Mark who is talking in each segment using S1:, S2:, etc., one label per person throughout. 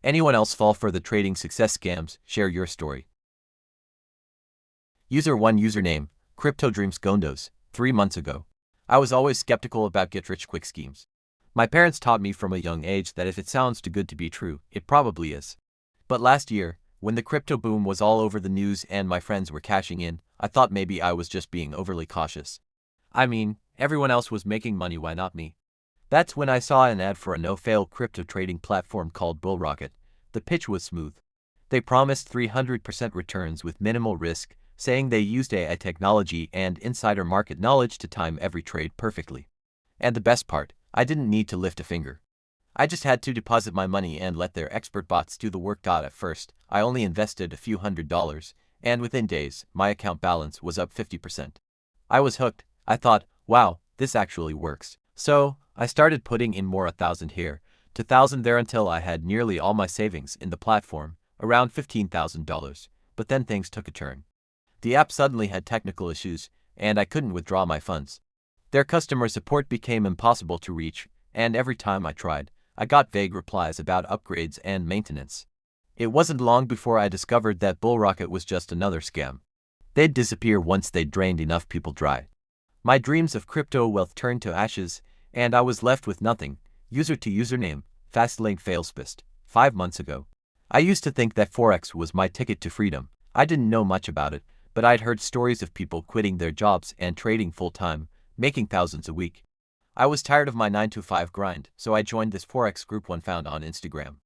S1: Anyone else fall for the trading success scams? Share your story. User 1 username, Crypto Dreams Gondos, 3 months ago. I was always skeptical about get-rich-quick schemes. My parents taught me from a young age that if it sounds too good to be true, it probably is. But last year, when the crypto boom was all over the news and my friends were cashing in, I thought maybe I was just being overly cautious. I mean, everyone else was making money, why not me? That's when I saw an ad for a no-fail crypto trading platform called BullRocket. The pitch was smooth. They promised 300% returns with minimal risk, saying they used AI technology and insider market knowledge to time every trade perfectly. And the best part, I didn't need to lift a finger. I just had to deposit my money and let their expert bots do the work. At first, I only invested a few $100s, and within days, my account balance was up 50%. I was hooked. I thought, wow, this actually works. So, I started putting in more 1,000 here, 2,000 there until I had nearly all my savings in the platform, around $15,000. But then things took a turn. The app suddenly had technical issues, and I couldn't withdraw my funds. Their customer support became impossible to reach, and every time I tried, I got vague replies about upgrades and maintenance. It wasn't long before I discovered that BullRocket was just another scam. They'd disappear once they'd drained enough people dry. My dreams of crypto wealth turned to ashes, and I was left with nothing. User to username, Fastlane Failspist, 5 months ago. I used to think that Forex was my ticket to freedom. I didn't know much about it, but I'd heard stories of people quitting their jobs and trading full-time, making thousands a week. I was tired of my 9-to-5 grind, so I joined this Forex group one found on Instagram.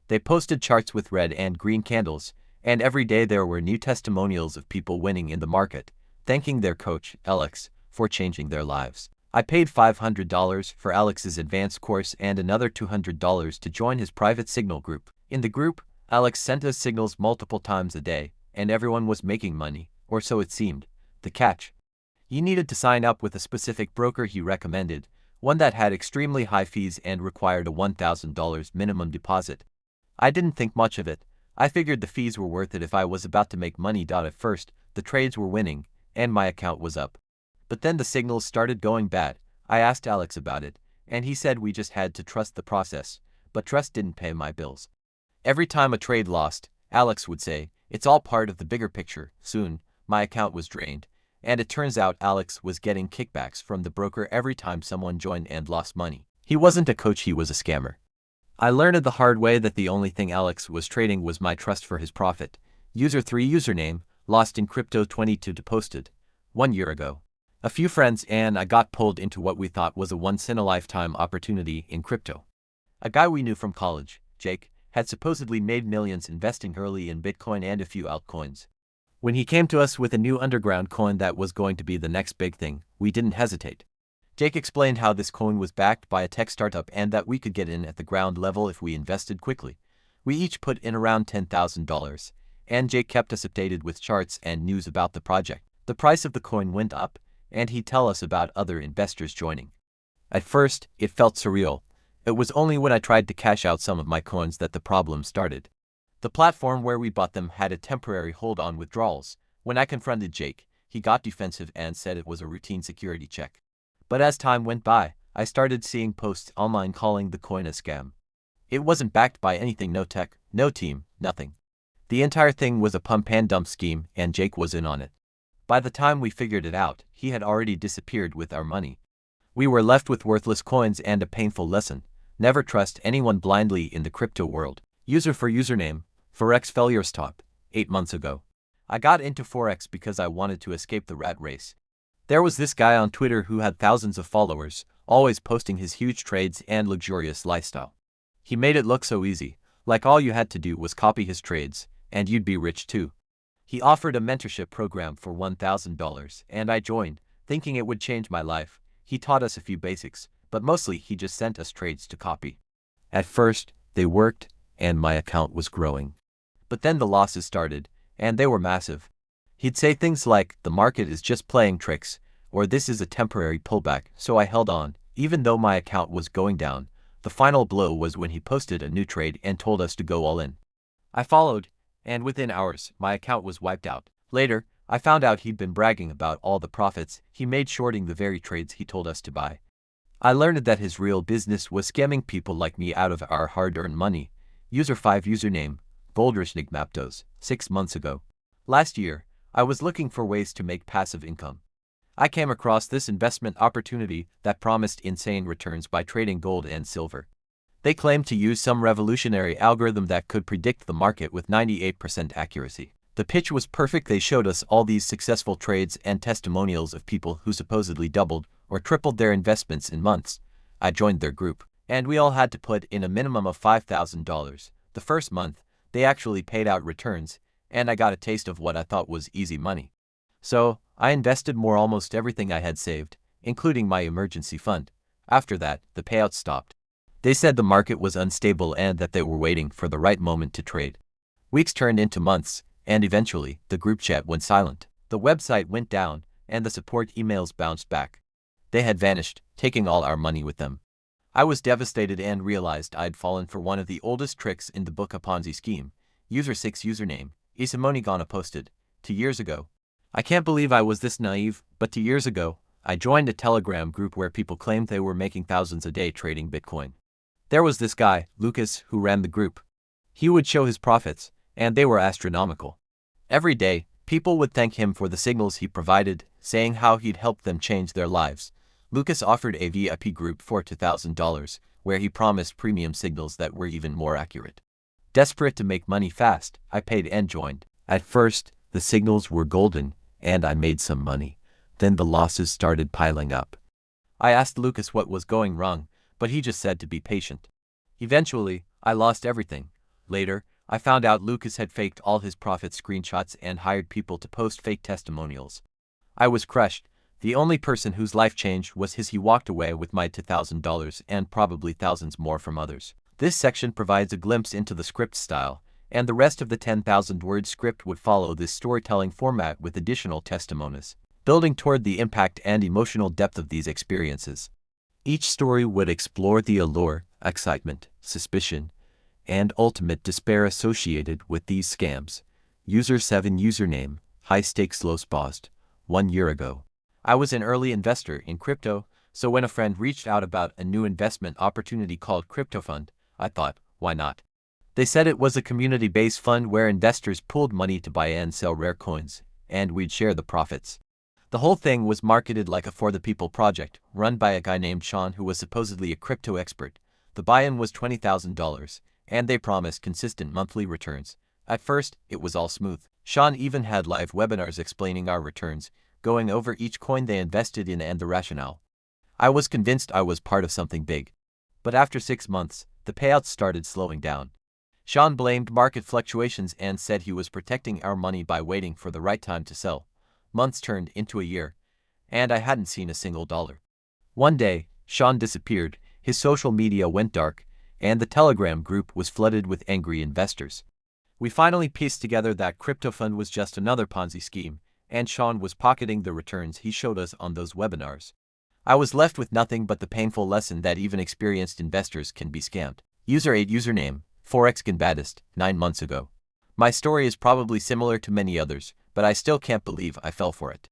S1: They posted charts with red and green candles, and every day there were new testimonials of people winning in the market, thanking their coach, Alex, for changing their lives. I paid $500 for Alex's advanced course and another $200 to join his private signal group. In the group, Alex sent us signals multiple times a day, and everyone was making money, or so it seemed. The catch: you needed to sign up with a specific broker he recommended, one that had extremely high fees and required a $1,000 minimum deposit. I didn't think much of it. I figured the fees were worth it if I was about to make money. At first, the trades were winning, and my account was up. But then the signals started going bad. I asked Alex about it, and he said we just had to trust the process, but trust didn't pay my bills. Every time a trade lost, Alex would say, "It's all part of the bigger picture." Soon, my account was drained, and it turns out Alex was getting kickbacks from the broker every time someone joined and lost money. He wasn't a coach, he was a scammer. I learned the hard way that the only thing Alex was trading was my trust for his profit. User 3 username, Lost in Crypto 22 posted. 1 year ago. A few friends and I got pulled into what we thought was a once-in-a-lifetime opportunity in crypto. A guy we knew from college, Jake, had supposedly made millions investing early in Bitcoin and a few altcoins. When he came to us with a new underground coin that was going to be the next big thing, we didn't hesitate. Jake explained how this coin was backed by a tech startup and that we could get in at the ground level if we invested quickly. We each put in around $10,000, and Jake kept us updated with charts and news about the project. The price of the coin went up, and he'd tell us about other investors joining. At first, it felt surreal. It was only when I tried to cash out some of my coins that the problem started. The platform where we bought them had a temporary hold on withdrawals. When I confronted Jake, he got defensive and said it was a routine security check. But as time went by, I started seeing posts online calling the coin a scam. It wasn't backed by anything, no tech, no team, nothing. The entire thing was a pump and dump scheme, and Jake was in on it. By the time we figured it out, he had already disappeared with our money. We were left with worthless coins and a painful lesson: never trust anyone blindly in the crypto world. User for username, Forex Failures Top, 8 months ago. I got into Forex because I wanted to escape the rat race. There was this guy on Twitter who had thousands of followers, always posting his huge trades and luxurious lifestyle. He made it look so easy, like all you had to do was copy his trades, and you'd be rich too. He offered a mentorship program for $1,000, and I joined, thinking it would change my life. He taught us a few basics, but mostly he just sent us trades to copy. At first, they worked, and my account was growing. But then the losses started, and they were massive. He'd say things like, "The market is just playing tricks," or "This is a temporary pullback," so I held on, even though my account was going down. The final blow was when he posted a new trade and told us to go all in. I followed, and within hours, my account was wiped out. Later, I found out he'd been bragging about all the profits he made shorting the very trades he told us to buy. I learned that his real business was scamming people like me out of our hard-earned money. User 5 username, Goldrishnigmaptos, 6 months ago. Last year, I was looking for ways to make passive income. I came across this investment opportunity that promised insane returns by trading gold and silver. They claimed to use some revolutionary algorithm that could predict the market with 98% accuracy. The pitch was perfect. They showed us all these successful trades and testimonials of people who supposedly doubled or tripled their investments in months. I joined their group, and we all had to put in a minimum of $5,000. The first month, they actually paid out returns, and I got a taste of what I thought was easy money. So, I invested almost everything I had saved, including my emergency fund. After that, the payouts stopped. They said the market was unstable and that they were waiting for the right moment to trade. Weeks turned into months, and eventually, the group chat went silent. The website went down, and the support emails bounced back. They had vanished, taking all our money with them. I was devastated and realized I'd fallen for one of the oldest tricks in the book, a Ponzi scheme. User 6 username, Isamonigana posted, 2 years ago. I can't believe I was this naive, but 2 years ago, I joined a Telegram group where people claimed they were making thousands a day trading Bitcoin. There was this guy, Lucas, who ran the group. He would show his profits, and they were astronomical. Every day, people would thank him for the signals he provided, saying how he'd helped them change their lives. Lucas offered a VIP group for $2,000, where he promised premium signals that were even more accurate. Desperate to make money fast, I paid and joined. At first, the signals were golden, and I made some money. Then the losses started piling up. I asked Lucas what was going wrong, but he just said to be patient. Eventually, I lost everything. Later, I found out Lucas had faked all his profit screenshots and hired people to post fake testimonials. I was crushed. The only person whose life changed was his. He walked away with my $2,000 and probably thousands more from others. This section provides a glimpse into the script style, and the rest of the 10,000-word script would follow this storytelling format with additional testimonies, building toward the impact and emotional depth of these experiences. Each story would explore the allure, excitement, suspicion, and ultimate despair associated with these scams. User 7 username, high stakes low spast, 1 year ago. I was an early investor in crypto, so when a friend reached out about a new investment opportunity called Crypto Fund, I thought, why not? They said it was a community-based fund where investors pooled money to buy and sell rare coins, and we'd share the profits. The whole thing was marketed like a for the people project, run by a guy named Sean who was supposedly a crypto expert. The buy-in was $20,000, and they promised consistent monthly returns. At first, it was all smooth. Sean even had live webinars explaining our returns, going over each coin they invested in and the rationale. I was convinced I was part of something big. But after 6 months, the payouts started slowing down. Sean blamed market fluctuations and said he was protecting our money by waiting for the right time to sell. Months turned into a year, and I hadn't seen a single dollar. One day, Sean disappeared, his social media went dark, and the Telegram group was flooded with angry investors. We finally pieced together that Crypto Fund was just another Ponzi scheme, and Sean was pocketing the returns he showed us on those webinars. I was left with nothing but the painful lesson that even experienced investors can be scammed. User 8 username, Forex Ganbadist, 9 months ago. My story is probably similar to many others, but I still can't believe I fell for it.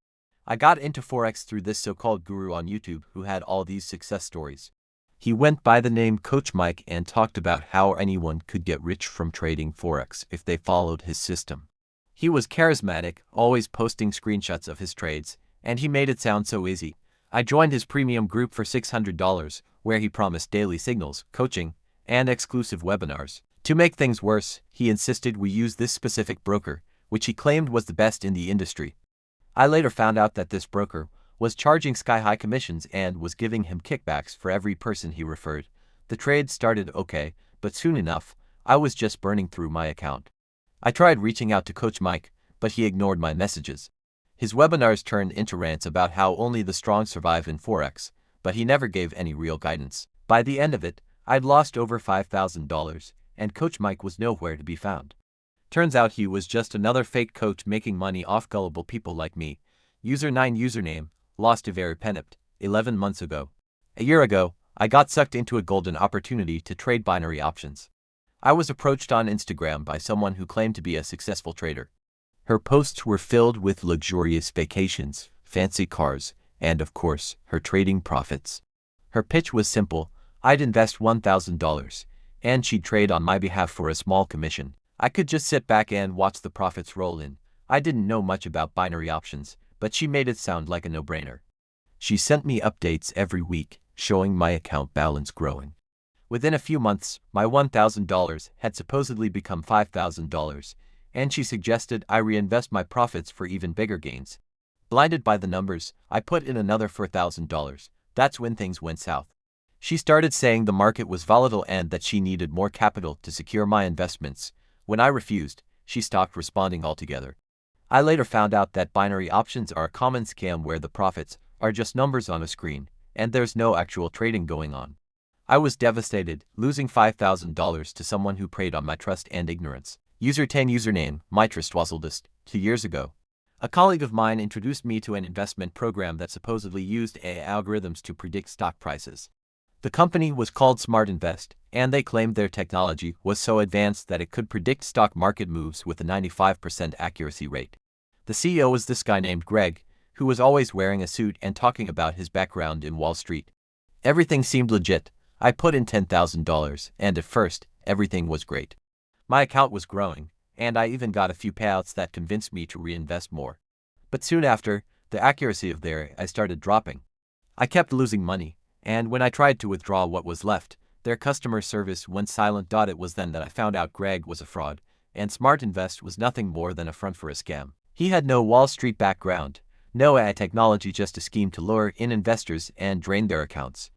S1: I got into Forex through this so-called guru on YouTube who had all these success stories. He went by the name Coach Mike and talked about how anyone could get rich from trading Forex if they followed his system. He was charismatic, always posting screenshots of his trades, and he made it sound so easy. I joined his premium group for $600, where he promised daily signals, coaching, and exclusive webinars. To make things worse, he insisted we use this specific broker, which he claimed was the best in the industry. I later found out that this broker was charging sky-high commissions and was giving him kickbacks for every person he referred. The trade started okay, but soon enough, I was just burning through my account. I tried reaching out to Coach Mike, but he ignored my messages. His webinars turned into rants about how only the strong survive in Forex, but he never gave any real guidance. By the end of it, I'd lost over $5,000, and Coach Mike was nowhere to be found. Turns out he was just another fake coach making money off gullible people like me. User 9 username, lost to very penipt, 11 months ago. A year ago, I got sucked into a golden opportunity to trade binary options. I was approached on Instagram by someone who claimed to be a successful trader. Her posts were filled with luxurious vacations, fancy cars, and of course, her trading profits. Her pitch was simple: I'd invest $1,000, and she'd trade on my behalf for a small commission. I could just sit back and watch the profits roll in. I didn't know much about binary options, but she made it sound like a no-brainer. She sent me updates every week, showing my account balance growing. Within a few months, my $1,000 had supposedly become $5,000, and she suggested I reinvest my profits for even bigger gains. Blinded by the numbers, I put in another $4,000. That's when things went south. She started saying the market was volatile and that she needed more capital to secure my investments. When I refused, she stopped responding altogether. I later found out that binary options are a common scam where the profits are just numbers on a screen, and there's no actual trading going on. I was devastated, losing $5,000 to someone who preyed on my trust and ignorance. User 10 username, mytrustwazzledest, 2 years ago. A colleague of mine introduced me to an investment program that supposedly used AI algorithms to predict stock prices. The company was called Smart Invest, and they claimed their technology was so advanced that it could predict stock market moves with a 95% accuracy rate. The CEO was this guy named Greg, who was always wearing a suit and talking about his background in Wall Street. Everything seemed legit. I put in $10,000, and at first, everything was great. My account was growing, and I even got a few payouts that convinced me to reinvest more. But soon after, the accuracy of their AI started dropping. I kept losing money, and when I tried to withdraw what was left, their customer service went silent. It was then that I found out Greg was a fraud, and Smart Invest was nothing more than a front for a scam. He had no Wall Street background, no AI technology, just a scheme to lure in investors and drain their accounts.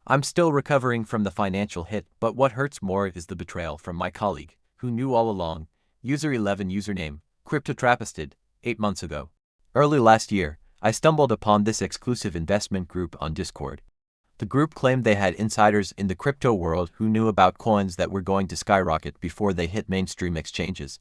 S1: I'm still recovering from the financial hit, but what hurts more is the betrayal from my colleague, who knew all along. User 11 username, CryptoTrappisted, 8 months ago. Early last year, I stumbled upon this exclusive investment group on Discord. The group claimed they had insiders in the crypto world who knew about coins that were going to skyrocket before they hit mainstream exchanges.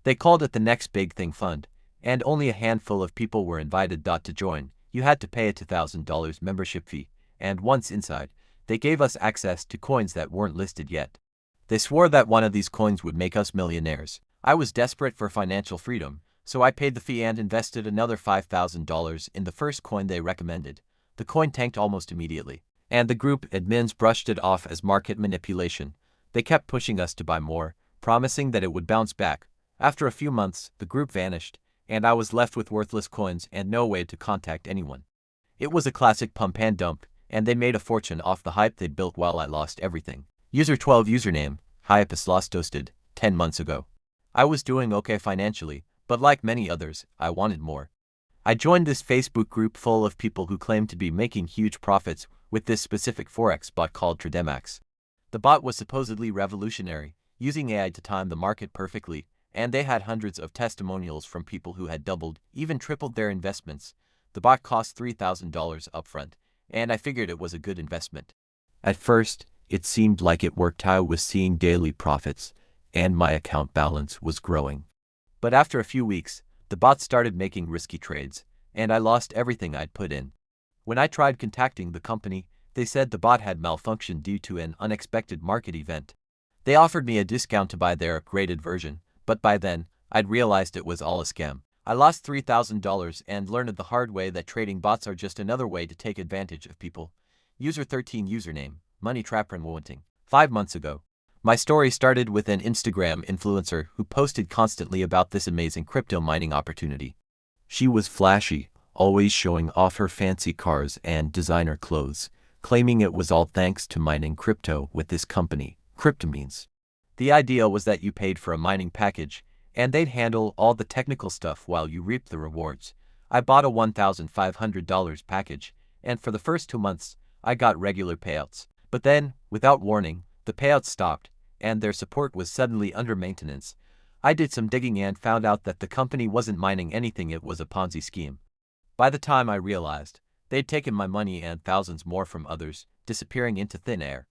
S1: They called it the Next Big Thing Fund, and only a handful of people were invited. To join, you had to pay a $2,000 membership fee, and once inside, they gave us access to coins that weren't listed yet. They swore that one of these coins would make us millionaires. I was desperate for financial freedom, so I paid the fee and invested another $5,000 in the first coin they recommended. The coin tanked almost immediately, and the group admins brushed it off as market manipulation. They kept pushing us to buy more, promising that it would bounce back. After a few months, the group vanished, and I was left with worthless coins and no way to contact anyone. It was a classic pump and dump, and they made a fortune off the hype they'd built while I lost everything. User 12 username, hypeslosstoasted, 10 months ago. I was doing okay financially, but like many others, I wanted more. I joined this Facebook group full of people who claimed to be making huge profits with this specific Forex bot called Trademax. The bot was supposedly revolutionary, using AI to time the market perfectly, and they had hundreds of testimonials from people who had doubled, even tripled their investments. The bot cost $3,000 upfront, and I figured it was a good investment. At first, it seemed like it worked. I was seeing daily profits, and my account balance was growing. But after a few weeks, the bot started making risky trades, and I lost everything I'd put in. When I tried contacting the company, they said the bot had malfunctioned due to an unexpected market event. They offered me a discount to buy their upgraded version, but by then, I'd realized it was all a scam. I lost $3,000 and learned the hard way that trading bots are just another way to take advantage of people. User 13 username, moneytraprenwanting, 5 months ago. My story started with an Instagram influencer who posted constantly about this amazing crypto mining opportunity. She was flashy, always showing off her fancy cars and designer clothes, claiming it was all thanks to mining crypto with this company, Cryptomeans. The idea was that you paid for a mining package, and they'd handle all the technical stuff while you reaped the rewards. I bought a $1,500 package, and for the first 2 months, I got regular payouts. But then, without warning, the payouts stopped, and their support was suddenly under maintenance. I did some digging and found out that the company wasn't mining anything. It was a Ponzi scheme. By the time I realized, they'd taken my money and thousands more from others, disappearing into thin air.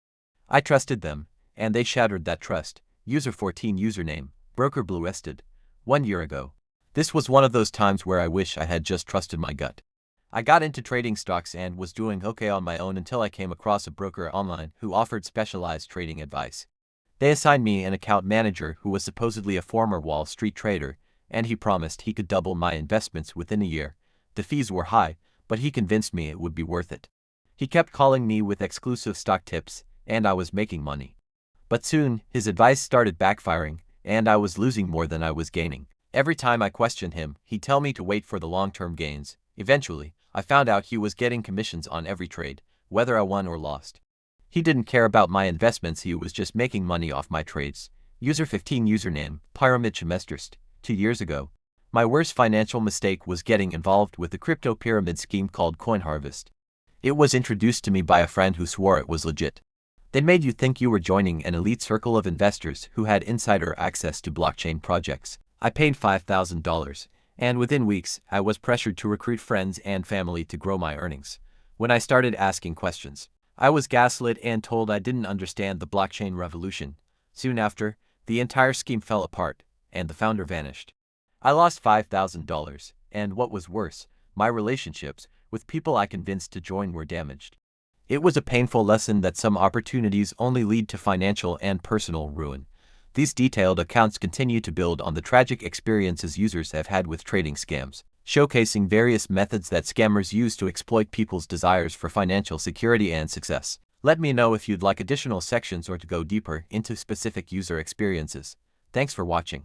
S1: I trusted them, and they shattered that trust. User 14 username, brokerbluested, 1 year ago. This was one of those times where I wish I had just trusted my gut. I got into trading stocks and was doing okay on my own until I came across a broker online who offered specialized trading advice. They assigned me an account manager who was supposedly a former Wall Street trader, and he promised he could double my investments within a year. The fees were high, but he convinced me it would be worth it. He kept calling me with exclusive stock tips, and I was making money. But soon, his advice started backfiring, and I was losing more than I was gaining. Every time I questioned him, he'd tell me to wait for the long-term gains. Eventually, I found out he was getting commissions on every trade, whether I won or lost. He didn't care about my investments, he was just making money off my trades. User 15 username, Pyramid Semesterst. 2 years ago, my worst financial mistake was getting involved with the crypto pyramid scheme called Coin Harvest. It was introduced to me by a friend who swore it was legit. They made you think you were joining an elite circle of investors who had insider access to blockchain projects. I paid $5,000, and within weeks, I was pressured to recruit friends and family to grow my earnings. When I started asking questions, I was gaslit and told I didn't understand the blockchain revolution. Soon after, the entire scheme fell apart, and the founder vanished. I lost $5,000, and what was worse, my relationships with people I convinced to join were damaged. It was a painful lesson that some opportunities only lead to financial and personal ruin. These detailed accounts continue to build on the tragic experiences users have had with trading scams, showcasing various methods that scammers use to exploit people's desires for financial security and success. Let me know if you'd like additional sections or to go deeper into specific user experiences. Thanks for watching.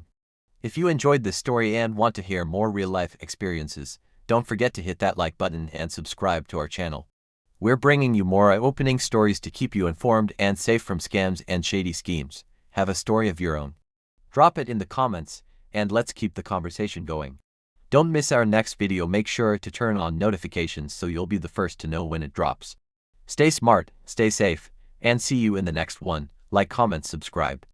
S1: If you enjoyed this story and want to hear more real-life experiences, don't forget to hit that like button and subscribe to our channel. We're bringing you more eye-opening stories to keep you informed and safe from scams and shady schemes. Have a story of your own? Drop it in the comments, and let's keep the conversation going. Don't miss our next video. Make sure to turn on notifications so you'll be the first to know when it drops. Stay smart, stay safe, and see you in the next one. Like, comment, subscribe.